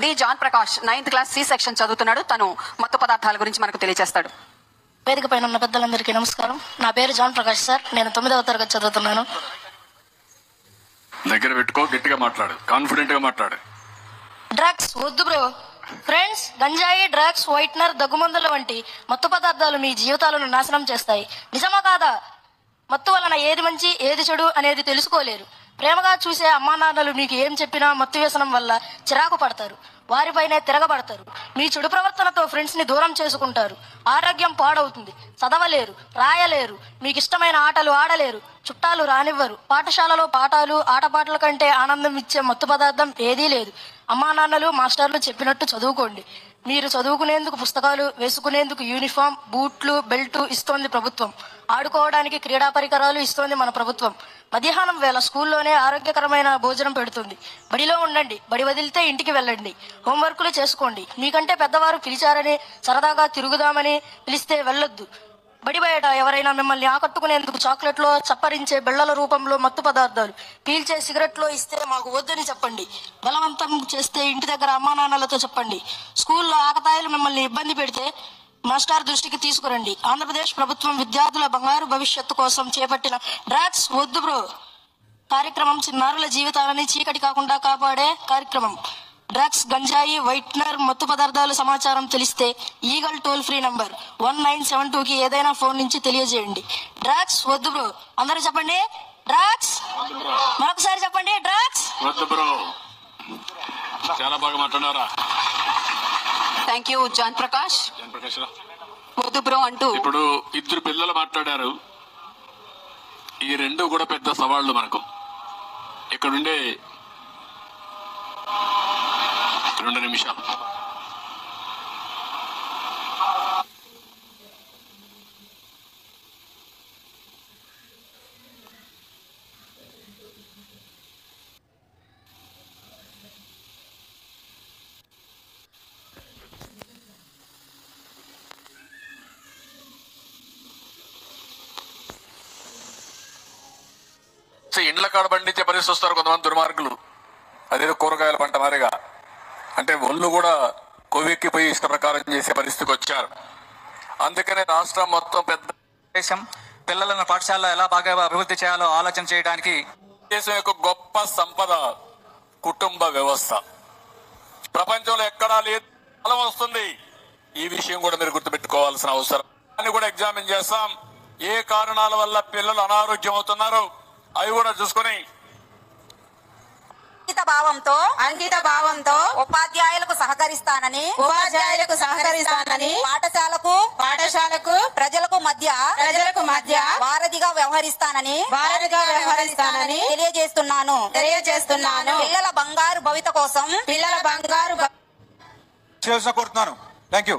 D John Prakash 9th class C section చదువుతున్నాడు. తను మత్తు పదార్థాల గురించి మనకు తెలియజేస్తాడు. వేదిక పైన ఉన్న పెద్దలందరికీ నమస్కారం. నా పేరు జాన్ ప్రకాష్ సార్. నేను 9వ తరగతి చదువుతున్నాను. దగ్గర పెట్టుకో, గట్టిగా మాట్లాడు, కాన్ఫిడెంట్ గా మాట్లాడు. డ్రగ్స్ వద్దు బ్రో. ఫ్రెండ్స్, గంజాయి, డ్రగ్స్, వైట్నర్, దగ్గుమందుల వంటి మత్తు పదార్థాలు మీ జీవితాలను నాశనం చేస్తాయి. నిజమా కాదా? మత్తు వలన ఏది మంచి ఏది చెడు అనేది తెలుసుకోలేరు. ప్రేమగా చూసే అమ్మా నాన్నలు మీకు ఏం చెప్పినా మత్తు వ్యసనం వల్ల చిరాకు పడతారు, వారిపైనే తిరగబడతారు. మీ చెడు ప్రవర్తనతో ఫ్రెండ్స్ ని దూరం చేసుకుంటారు. ఆరోగ్యం పాడవుతుంది. చదవలేరు, రాయలేరు, మీకు ఇష్టమైన ఆటలు ఆడలేరు, చుట్టాలు రానివ్వరు. పాఠశాలలో పాఠాలు ఆటపాటల కంటే ఆనందం ఇచ్చే మత్తు పదార్థం ఏదీ లేదు. అమ్మా నాన్నలు మాస్టర్లు చెప్పినట్టు చదువుకోండి. మీరు చదువుకునేందుకు పుస్తకాలు, వేసుకునేందుకు యూనిఫామ్, బూట్లు, బెల్టు ఇస్తోంది ప్రభుత్వం. ఆడుకోవడానికి క్రీడా పరికరాలు ఇస్తోంది మన ప్రభుత్వం. మధ్యాహ్నం వేళ స్కూల్లోనే ఆరోగ్యకరమైన భోజనం పెడుతుంది. బడిలో ఉండండి, బడి వదిలితే ఇంటికి వెళ్ళండి. హోంవర్కులు చేసుకోండి. మీకంటే పెద్దవారు పిలిచారని సరదాగా తిరుగుదామని పిలిస్తే వెళ్ళొద్దు. బడి బయట ఎవరైనా మిమ్మల్ని ఆకట్టుకునేందుకు చాక్లెట్లో చప్పరించే బిళ్లల రూపంలో మత్తు పదార్థాలు, పీల్చే సిగరెట్లో ఇస్తే మాకు వద్దని చెప్పండి. బలవంతం చేస్తే ఇంటి దగ్గర అమ్మా నాన్నలతో చెప్పండి. స్కూల్లో ఆకతాయిలు మిమ్మల్ని ఇబ్బంది పెడితే మాస్టర్ దృష్టికి తీసుకురండి. ఆంధ్రప్రదేశ్ ప్రభుత్వం విద్యార్థుల బంగారు భవిష్యత్తు కోసం చేపట్టిన డ్రగ్స్ వద్దు బ్రో కార్యక్రమం చిన్నారుల జీవితాలని చీకటి కాకుండా కాపాడే కార్యక్రమం. డ్రగ్స్, గంజాయి, వైట్నర్, మత్తు పదార్థాలు సమాచారం తెలిస్తే ఈగల్ టోల్ ఫ్రీ నంబర్ 1972కి ఏదైనా ఫోన్ నుంచి తెలియజేయండి. డ్రగ్స్ వద్దు బ్రో. అందరూ చెప్పండి డ్రగ్స్. మరొకసారి చెప్పండి డ్రగ్స్ వద్దు బ్రో. చాలా బాగా మాట్లాడారా. Thank you John Prakash. వద్దు బ్రో అంటూ ఇప్పుడు ఇద్దరు పిల్లలు మాట్లాడారు. ఈ రెండు కూడా పెద్ద సవాళ్లు మనకు. ఇక్కడుండే 2 నిమిషాలు. ఇండ్ల కాడ పండించే పరిస్థితి వస్తారు కొంతమంది దుర్మార్గులు. అదేదో కూరగాయల పంట మారిగా, అంటే ఒళ్ళు కూడా కొవ్వెక్కిపోయి ఇష్ట ప్రకారం చేసే పరిస్థితికి వచ్చారు. అందుకనే రాష్ట్రం మొత్తం పెద్ద దేశం పిల్లలను పాఠశాలలో ఎలా బాగా అభివృద్ధి చేయాలో ఆలోచన చేయడానికి దేశం యొక్క గొప్ప సంపద కుటుంబ వ్యవస్థ. ప్రపంచంలో ఎక్కడా లేదు, బలం వస్తుంది. ఈ విషయం కూడా మీరు గుర్తుపెట్టుకోవాల్సిన అవసరం. దాన్ని కూడా ఎగ్జామిన్ చేస్తాం. ఏ కారణాల వల్ల పిల్లలు అనారోగ్యం అవుతున్నారు అవి కూడా చూసుకుని అంకిత భావంతో ఉపాధ్యాయులకు సహకరిస్తానని పాఠశాలకు ప్రజలకు మధ్య వారధిగా వ్యవహరిస్తానని తెలియజేస్తున్నాను. పిల్లల బంగారు భవిత కోసం కోరుతున్నాను. Thank you.